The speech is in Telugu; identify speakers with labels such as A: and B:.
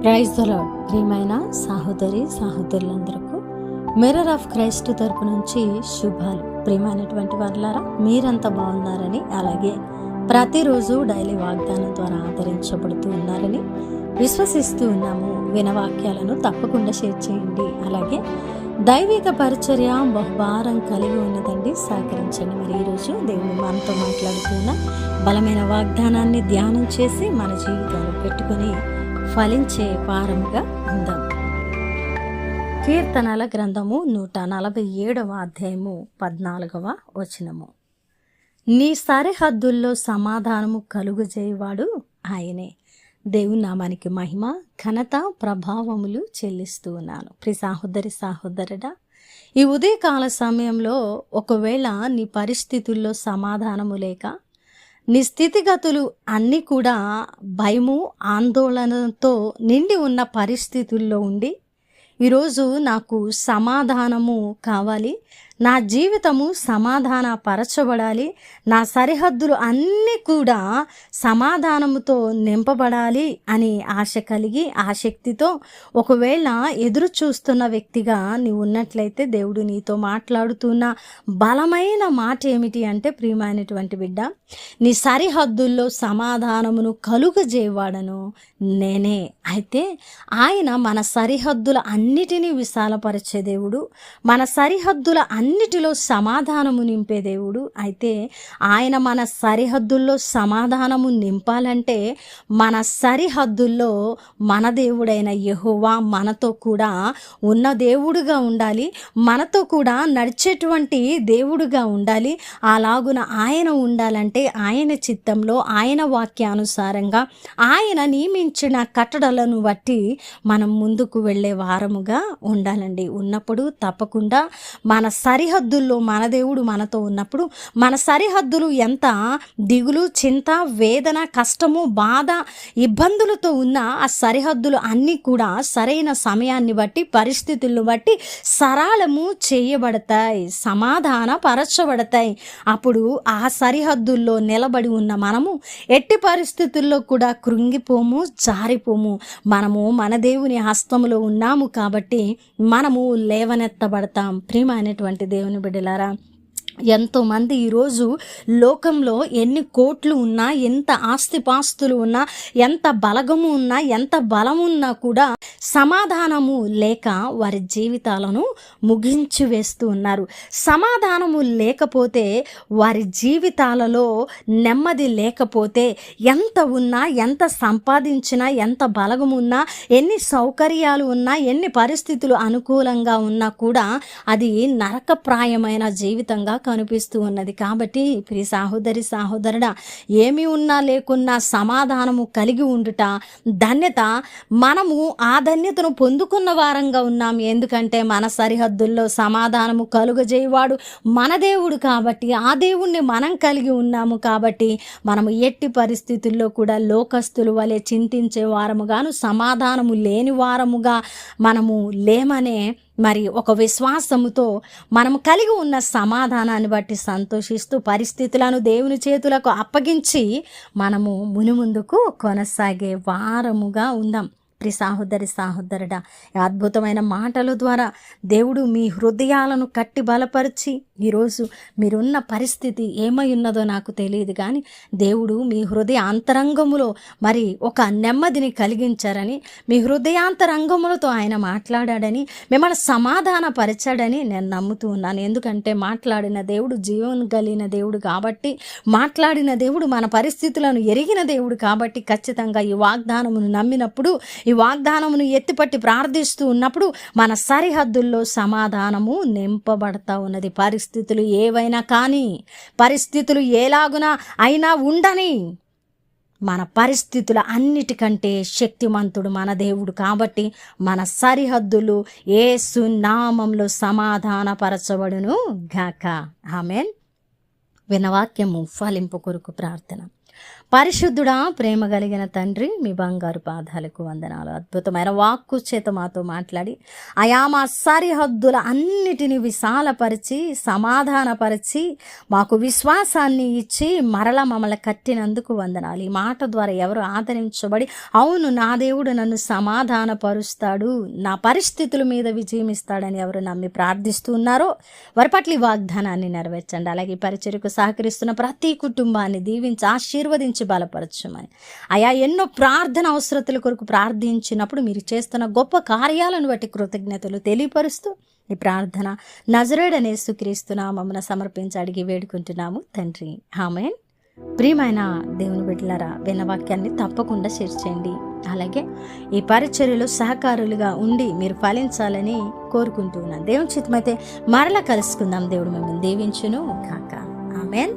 A: Praise the lord. ప్రియమైన సహోదరి సహోదరులందరికీ మిర్రర్ ఆఫ్ క్రైస్ట్ తరపు నుంచి శుభాలు. ప్రియమైనటువంటి వారులారా, మీరంతా బాగున్నారని, అలాగే ప్రతిరోజు డైలీ వాగ్దానం ద్వారా ఆదరించబడుతూ ఉన్నారని విశ్వసిస్తూ ఉన్నాము. వినవాక్యాలను తప్పకుండా షేర్ చేయండి. అలాగే దైవిక పరిచర్య బహుభారం కలిగి ఉన్నదండి, సహకరించండి. మరి ఈరోజు దేవుడు మనతో మాట్లాడుతున్న బలమైన వాగ్దానాన్ని ధ్యానం చేసి మన జీవితంలో పెట్టుకొని ఫలించే వారముగా ఉందాం. కీర్తనల గ్రంథము 147వ అధ్యాయము 14వ వచనము. నీ సరిహద్దుల్లో సమాధానము కలుగజేయవాడు ఆయనే. దేవుని నామానికి మహిమ, ఘనత, ప్రభావములు చెల్లిస్తూ ఉన్నాను. ప్రియ సహోదరి సహోదరుడా, ఈ ఉదయకాల సమయంలో ఒకవేళ నీ పరిస్థితుల్లో సమాధానము లేక, నీ స్థితిగతులు అన్నీ కూడా భయము, ఆందోళనతో నిండి ఉన్న పరిస్థితుల్లో ఉండి, ఈరోజు నాకు సమాధానము కావాలి, నా జీవితము సమాధాన పరచబడాలి, నా సరిహద్దులు అన్నీ కూడా సమాధానముతో నింపబడాలి అని ఆశ కలిగి, ఆసక్తితో ఒకవేళ ఎదురు చూస్తున్న వ్యక్తిగా నీవు ఉన్నట్లయితే దేవుడు నీతో మాట్లాడుతున్న బలమైన మాట ఏమిటి అంటే, ప్రియమైనటువంటి బిడ్డ, నీ సరిహద్దుల్లో సమాధానమును కలుగజేవాడను నేనే. అయితే ఆయన మన సరిహద్దుల అన్నిటినీ విశాలపరిచే దేవుడు, మన సరిహద్దుల అన్నిటిలో సమాధానము నింపే దేవుడు. అయితే ఆయన మన సరిహద్దుల్లో సమాధానము నింపాలంటే మన సరిహద్దుల్లో మన దేవుడైన యెహోవా మనతో కూడా ఉన్న దేవుడుగా ఉండాలి, మనతో కూడా నడిచేటువంటి దేవుడుగా ఉండాలి. అలాగున ఆయన ఉండాలంటే ఆయన చిత్తంలో, ఆయన వాక్యానుసారంగా, ఆయన నియమించిన కట్టడలను బట్టి మనం ముందుకు వెళ్ళే వారముగా ఉండాలండి. ఉన్నప్పుడు తప్పకుండా మన సరిహద్దుల్లో మన దేవుడు మనతో ఉన్నప్పుడు, మన సరిహద్దులు ఎంత దిగులు, చింత, వేదన, కష్టము, బాధ, ఇబ్బందులతో ఉన్న ఆ సరిహద్దులు అన్నీ కూడా సరైన సమయాన్ని బట్టి, పరిస్థితులను బట్టి సరళము చేయబడతాయి, సమాధాన పరచబడతాయి. అప్పుడు ఆ సరిహద్దుల్లో నిలబడి ఉన్న మనము ఎట్టి పరిస్థితుల్లో కూడా కృంగిపోము, జారిపోము. మనము మన దేవుని హస్తములో ఉన్నాము కాబట్టి మనము లేవనెత్తబడతాం. ప్రియమైనటువంటి దేవుని బిడ్డలారా, ఎంతోమంది ఈరోజు లోకంలో ఎన్ని కోట్లు ఉన్నా, ఎంత ఆస్తిపాస్తులు ఉన్నా, ఎంత బలగము ఉన్నా, ఎంత బలము ఉన్నా కూడా సమాధానము లేక వారి జీవితాలను ముగించి వేస్తూ ఉన్నారు. సమాధానము లేకపోతే, వారి జీవితాలలో నెమ్మది లేకపోతే, ఎంత ఉన్నా, ఎంత సంపాదించినా, ఎంత బలగము ఉన్నా, ఎన్ని సౌకర్యాలు ఉన్నా, ఎన్ని పరిస్థితులు అనుకూలంగా ఉన్నా కూడా అది నరకప్రాయమైన జీవితంగా కనిపిస్తూ ఉన్నది. కాబట్టి ప్రియ సహోదరి సహోదరుడా, ఏమి ఉన్నా లేకున్నా సమాధానము కలిగి ఉండుట ధన్యత. మనము ఆ ధన్యతను పొందుకున్న వారంగా ఉన్నాం. ఎందుకంటే మన సరిహద్దుల్లో సమాధానము కలుగజేయవాడు మన దేవుడు కాబట్టి, ఆ దేవుణ్ణి మనం కలిగి ఉన్నాము కాబట్టి మనము ఎట్టి పరిస్థితుల్లో కూడా లోకస్తుల వలె చింతించే వారముగాను, సమాధానము లేని వారముగా మనము లేమనే మరి ఒక విశ్వాసముతో మనము కలిగి ఉన్న సమాధానాన్ని బట్టి సంతోషిస్తూ పరిస్థితులను దేవుని చేతులకు అప్పగించి మనము మునుముందుకు కొనసాగే వారముగా ఉందాం. ప్రియ సహోదరి సహోదరుడా, అద్భుతమైన మాటల ద్వారా దేవుడు మీ హృదయాలను కట్టి బలపరిచి, ఈరోజు మీరున్న పరిస్థితి ఏమై ఉన్నదో నాకు తెలియదు కానీ దేవుడు మీ హృదయ అంతరంగములో మరి ఒక నెమ్మదిని కలిగించారని, మీ హృదయాంతరంగములతో ఆయన మాట్లాడాడని, మిమ్మల్ని సమాధాన పరిచాడని నేను నమ్ముతూ ఉన్నాను. ఎందుకంటే మాట్లాడిన దేవుడు జీవం కలిగిన దేవుడు కాబట్టి, మాట్లాడిన దేవుడు మన పరిస్థితులను ఎరిగిన దేవుడు కాబట్టి, ఖచ్చితంగా ఈ వాగ్దానమును నమ్మినప్పుడు, ఈ వాగ్దానమును ఎత్తిపట్టి ప్రార్థిస్తూ ఉన్నప్పుడు మన సరిహద్దుల్లో సమాధానము నింపబడతా ఉన్నది. పరిస్థితులు ఏవైనా కానీ, పరిస్థితులు ఎలాగున అయినా ఉండని, మన పరిస్థితుల అన్నిటికంటే శక్తిమంతుడు మన దేవుడు కాబట్టి మన సరిహద్దులు యేసు నామములో సమాధానపరచబడును గాక. ఆమేన్. వినవాక్యము ఫలింపు కొరకు ప్రార్థన. పరిశుద్ధుడా, ప్రేమ కలిగిన తండ్రి, మీ బంగారు పాదాలకు వందనాలు. అద్భుతమైన వాక్కు చేత మాతో మాట్లాడి అయా మా సరిహద్దుల అన్నిటినీ విశాలపరిచి సమాధానపరిచి మాకు విశ్వాసాన్ని ఇచ్చి మరల మమ్మల్ని కట్టినందుకు వందనాలు. ఈ మాట ద్వారా ఎవరు ఆదరించబడి అవును నా దేవుడు నన్ను సమాధానపరుస్తాడు, నా పరిస్థితుల మీద విజయం ఇస్తాడని ఎవరు నమ్మి ప్రార్థిస్తున్నారో వారి పట్ల ఈ వాగ్దానాన్ని నెరవేర్చండి. అలాగే ఈ పరిచర్యకు సహకరిస్తున్న ప్రతి కుటుంబాన్ని దీవించి ఆశీర్వదించి బలపరచమని అయా ఎన్నో ప్రార్థన అవసరతల కొరకు ప్రార్థించినప్పుడు మీరు చేస్తున్న గొప్ప కార్యాలను బట్టి కృతజ్ఞతలు తెలియపరుస్తూ ఈ ప్రార్థన నజరేయుడైన యేసుక్రీస్తు నామమున సమర్పించి అడిగి వేడుకుంటున్నాము తండ్రి, ఆమేన్. ప్రియమైన దేవుని బిడ్డలారా, విన్న వాక్యాన్ని తప్పకుండా షేర్ చేయండి. అలాగే ఈ పరిచర్యలో సహకారులుగా ఉండి మీరు ఫలించాలని కోరుకుంటూ ఉన్నాను. దేవుని చిత్తమైతే మరలా కలుసుకుందాం. దేవుడు మిమ్మల్ని దీవించును కాక. ఆమేన్.